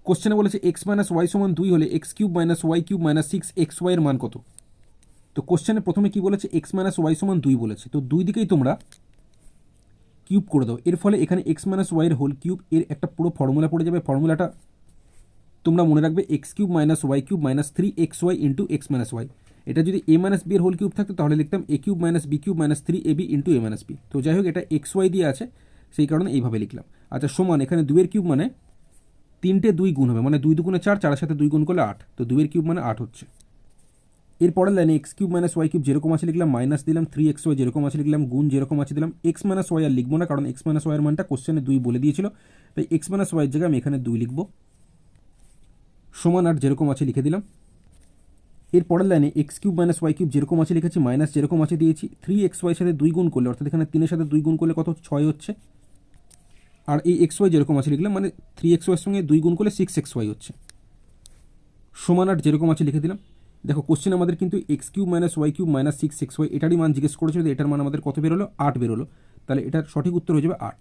কোশ্চেনে বলেছে x minus Y সমান 2 হলে X cube minus Y cube minus 6 এর মান কত। তো কোশ্চেনে প্রথমে কি বলেছে, এক্স মাইনাস ওয়াই সমান 2 বলেছে, তো দুই দিকেই তোমরা কিউব করে দাও। এর ফলে এখানে এক্স মাইনাস ওয়াইয়ের হোল কিউব এর একটা পুরো ফর্মুলা পড়ে যাবে। ফর্মুলাটা তোমরা মনে রাখবে X cube minus Y cube minus 3xy into X minus Y. এটা যদি এ মাইনাস বি এর হোল কিউব থাকতো তাহলে লিখতাম A cube minus B cube minus 3ab into A minus B. তো যাই হোক, এটা এক্স ওয়াই দিয়ে আছে, সেই কারণে এইভাবে লিখলাম। আচ্ছা, সমান এখানে 2 এর কিউব মানে 3টে 2 গুণ হবে, মানে 2 দুগুণে 4, 4 এর সাথে 2 গুণ করলে 8, তো 2 এর কিউব মানে 8 হচ্ছে। এর পরের লাইনে X cube minus Y cube যেরকম আছে লিখলাম, মাইনাস দিলাম 3xy যেরকম আছে লিখলাম, গুণ যেরকম আছে দিলাম। এক্স মাইনাস ওয়াই আর লিখবো না, কারণ এক্স মাইনাস ওয়াইয়ের মানটা কোশ্চেনে 2 বলে দিয়েছিল, তাই এক্স মাইনাস ওয়াইয়ের জায়গায় আমি এখানে 2 লিখবো। সমান আর যেরকম আছে লিখে দিলাম। এর পরের লাইনে X cube minus Y cube যেরকম আছে লিখেছি, মাইনাস যেরকম আছে দিয়েছি। 3xy সাথে 2 গুণ করলে, অর্থাৎ এখানে 3 এর সাথে 2 গুণ করলে কত, 6 হচ্ছে। আর এই এক্স ওয়াই যেরকম আছে লিখলাম, মানে 3xy এর সঙ্গে 2 গুণ করলে 6xy হচ্ছে। সমান আর যেরকম আছে লিখে দিলাম। দেখো, কোশ্চেন আমাদের কিন্তু X cube minus Y cube minus 6xy এটারই মান জিজ্ঞেস করেছিল, এটার মান আমাদের কত বেরোলো, 8 বেরোলো। তাহলে এটার সঠিক উত্তর হয়ে যাবে 8।